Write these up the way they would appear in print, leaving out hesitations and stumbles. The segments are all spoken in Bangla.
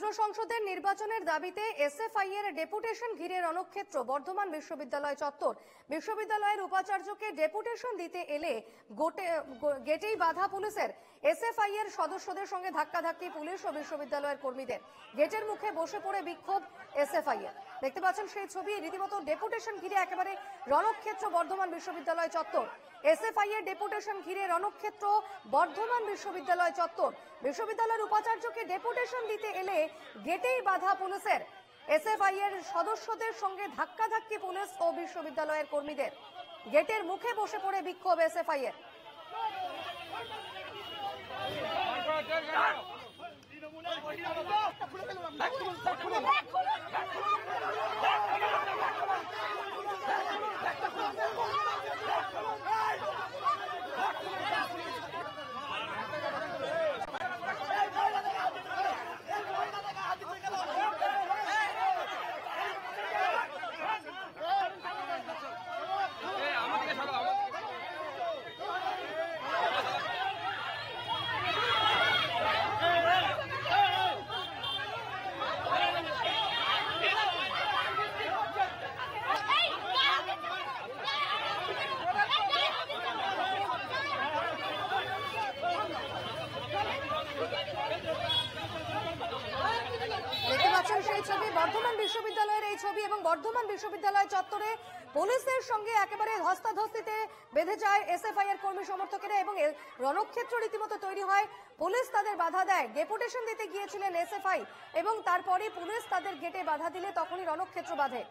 ছাত্র সংসদের নির্বাচনের দাবিতে এসএফআই এর ডেপুটেশন ঘিরে রণক্ষেত্র বর্ধমান বিশ্ববিদ্যালয় চত্বর। বিশ্ববিদ্যালয়ের উপাচার্যকে ডেপুটেশন দিতে এলে গেটেই বাধা পুলিশের। এসএফআই এর সদস্যদের সঙ্গে ধাক্কাধাক্কি পুলিশ ও বিশ্ববিদ্যালয়ের কর্মীদের। গেটের মুখে বসে পড়ে বিক্ষোভ এসএফআই এর। দেখতে পাচ্ছেন সেই ছবি, রীতিমতো ডেপুটেশন ঘিরে একেবারে রণক্ষেত্র বর্ধমান বিশ্ববিদ্যালয় চত্বর। এসএফআই এর ডেপুটেশন ঘিরে রণক্ষেত্র বর্ধমান বিশ্ববিদ্যালয় চত্বর। বিশ্ববিদ্যালয়ের উপাচার্যকে ডেপুটেশন দিতে এলে গেটেই বাধা পুলিশের। এসএফআই এর সদস্যদের সঙ্গে ধাক্কাধাক্কি পুলিশ ও বিশ্ববিদ্যালয়ের কর্মীদের। গেটের মুখে বসে পড়ে বিক্ষোভ এসএফআই এর। সেই ছবি, বর্ধমান বিশ্ববিদ্যালয়ের এই ছবি এবং বর্ধমান বিশ্ববিদ্যালয় চত্বরে পুলিশের সঙ্গে একেবারে ধস্তাধস্তিতে বেঁধে যায় এসএফআই এর কর্মী সমর্থকেরা এবং রণক্ষেত্র রীতিমতো তৈরি হয়। পুলিশ তাদের বাধা দেয়। ডেপুটেশন দিতে গিয়েছিলেন এসএফআই এবং তারপরে পুলিশ তাদের গেটে বাধা দিলে তখনই রণক্ষেত্র বাধে।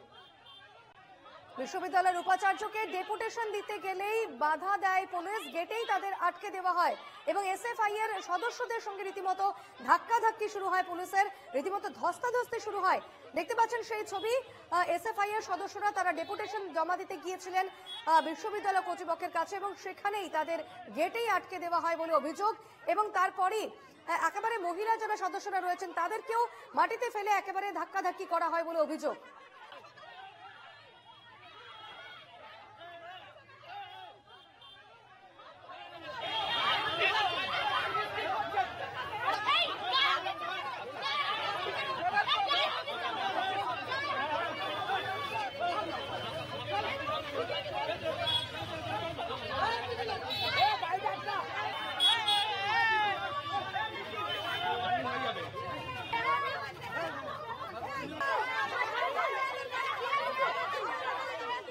বিশ্ববিদ্যালয়ের উপাচার্যকে ডেপুটেশন দিতে গেলেই বাধা দেয় পুলিশ, গেটেই তাদের আটকে দেওয়া হয় এবং এসএফআই এর সদস্যদের সঙ্গে রীতিমতো ধাক্কাধাক্কি শুরু হয় পুলিশের, রীতিমতো ধস্তাধস্তি শুরু হয়। দেখতে পাচ্ছেন সেই ছবি, এসএফআই এর সদস্যরা তারা ডেপুটেশন জমা দিতে গিয়েছিলেন বিশ্ববিদ্যালয় কর্তৃপক্ষের কাছে এবং সেখানেই তাদের গেটেই আটকে দেওয়া হয় বলে অভিযোগ এবং তারপরেই একেবারে মহিলা যারা সদস্যরা রয়েছেন তাদেরকেও মাটিতে ফেলে একেবারে ধাক্কাধাক্কি করা হয় বলে অভিযোগ।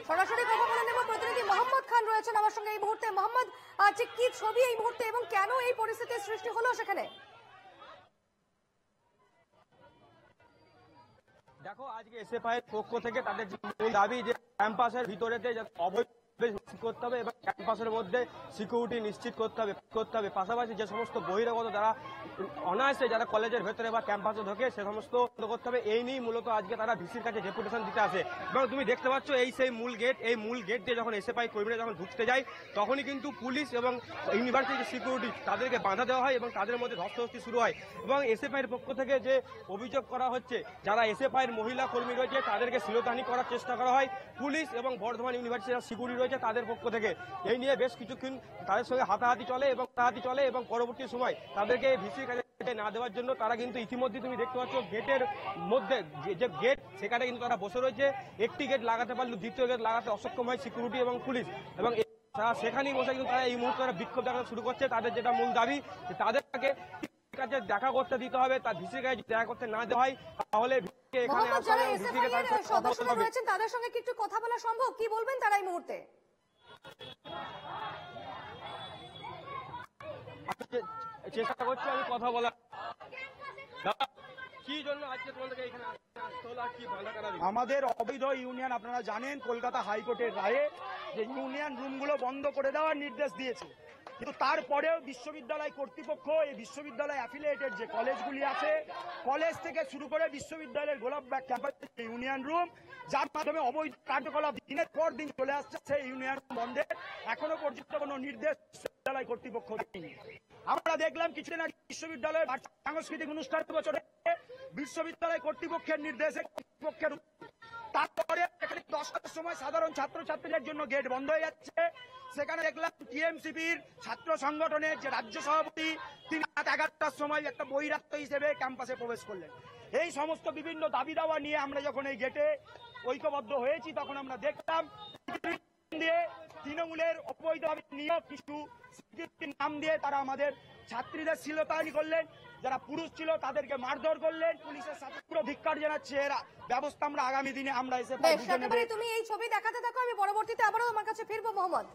সরাসরি কথা বলে নেব, প্রতিনিধি মোহাম্মদ খান রয়েছেন আমার সঙ্গে এই মুহূর্তে। মোহাম্মদ, ঠিক কি ছবি এই মুহূর্তে এবং কেন এই পরিস্থিতির সৃষ্টি হলো সেখানে? দেখো, আজকে এসএফআই এর পক্ষ থেকে তাদের দাবি যে ক্যাম্পাসের ভিতরেতে অবৈধ করতে হবে এবং ক্যাম্পাসের মধ্যে সিকিউরিটি নিশ্চিত করতে হবে। পাশাপাশি যে সমস্ত বহিরাগত যারা অনায়াসে যারা কলেজের ভেতরে বা ক্যাম্পাসে ঢোকে সে সমস্ত করতে হবে। এই নিয়ে মূলত আজকে তারা ভিসির কাছে ডেপুটেশন দিতে আসে এবং তুমি দেখতে পাচ্ছ এই সেই মূল গেট, এই মূল গেট দিয়ে যখন এসএফআই কর্মীরা যখন ঢুকতে যায় তখনই কিন্তু পুলিশ এবং ইউনিভার্সিটি সিকিউরিটি তাদেরকে বাধা দেওয়া হয় এবং তাদের মধ্যে ধস্তাধস্তি শুরু হয় এবং এসএফআই এর পক্ষ থেকে যে অভিযোগ করা হচ্ছে যারা এসএফআই এর মহিলা কর্মী রয়েছে তাদেরকে শ্লীলতাহানি করার চেষ্টা করা হয় পুলিশ এবং বর্ধমান ইউনিভার্সিটির সিকিউরিটি রয়েছে তাদের পক্ষ থেকে। এই নিয়ে বেশ কিছুক্ষণ তাদের সঙ্গে হাতাহাতি চলে এবং পরবর্তী সময় তাদেরকে ভিসির কাছে না দেওয়ার জন্য তারা কিন্তু ইতিমধ্যে তুমি দেখতে পাচ্ছ গেটের মধ্যে যে গেট সেখানে কিন্তু তারা বসে রয়েছে। একটি গেট লাগাতে পারলেও দ্বিতীয় গেট লাগাতে অসক্ষম হয় সিকিউরিটি এবং পুলিশ এবং সেখানেই বসে কিন্তু তারা এই মুহূর্তে বিক্ষোভ দেখানো শুরু করছে। তাদের যেটা মূল দাবি তাদেরকে কাছে দেখা করতে দিতে হবে, তার ভিসির কাছে দেখা করতে না দেওয়া হয় তাহলে সদস্যরা রয়েছেন তাদের সঙ্গে কি একটু কথা বলা সম্ভব? কি বলবেন তারা এই মুহূর্তে? চেষ্টা করছি আমি কথা বলার। কি জন্য আজকে তোমাদেরকে এখানে আসতে হলো আর কি বাধা করা? আমাদের অবৈধ ইউনিয়ন, আপনারা জানেন কলকাতা হাইকোর্টের রায়ে যে ইউনিয়ন রুমগুলো বন্ধ করে দেওয়ার নির্দেশ দিয়েছে, কিন্তু তারপরেও বিশ্ববিদ্যালয় কর্তৃপক্ষ এই বিশ্ববিদ্যালয় অ্যাফিলিয়েটেড যে কলেজগুলি আছে, কলেজ থেকে শুরু করে বিশ্ববিদ্যালয়ের গোলাপবাগ ক্যাম্পাস ইউনিয়ন রুম যার মাধ্যমে অবৈধ কার্যকলাপ দিনের পর দিন চলে আসছে, সেই ইউনিয়ন বন্ধের এখনো পর্যন্ত কোনো নির্দেশ বিশ্ববিদ্যালয় কর্তৃপক্ষ দেয়নি। আমরা দেখলাম কিছুদিন আগে বিশ্ববিদ্যালয়ের সাংস্কৃতিক অনুষ্ঠান বছরে বিশ্ববিদ্যালয় কর্তৃপক্ষের নির্দেশে কর্তৃপক্ষের তারপরে এখানে 10টার সময় সাধারণ ছাত্রছাত্রীদের জন্য গেট বন্ধ হয়ে যাচ্ছে। সেখানে দেখলাম টিএমসিপির ছাত্র সংগঠনের যে রাজ্য সভাপতি তিনি রাত 11টার সময় একটা বহিরাগত হিসেবে ক্যাম্পাসে প্রবেশ করলেন। এই সমস্ত বিভিন্ন দাবি দাওয়া নিয়ে আমরা যখন এই গেটে ঐক্যবদ্ধ হয়েছি তখন আমরা দেখলাম দিয়ে তৃণমূলের অবৈধভাবে নিয়োগ কিছু স্বীকৃতির নাম দিয়ে তারা আমাদের ছাত্রীদের শ্লীলতাহানি করলেন, যারা পুরুষ ছিল তাদেরকে মারধর করলেন। পুলিশের সাথে পুরো ধিক্কার জানাচ্ছে এরা ব্যবস্থা আমরা আগামী দিনে আমরা এসে বেশ, একেবারে তুমি এই ছবি দেখাতে থাকো, আমি পরবর্তীতে আবারও তোমার কাছে ফিরবো মোহাম্মদ।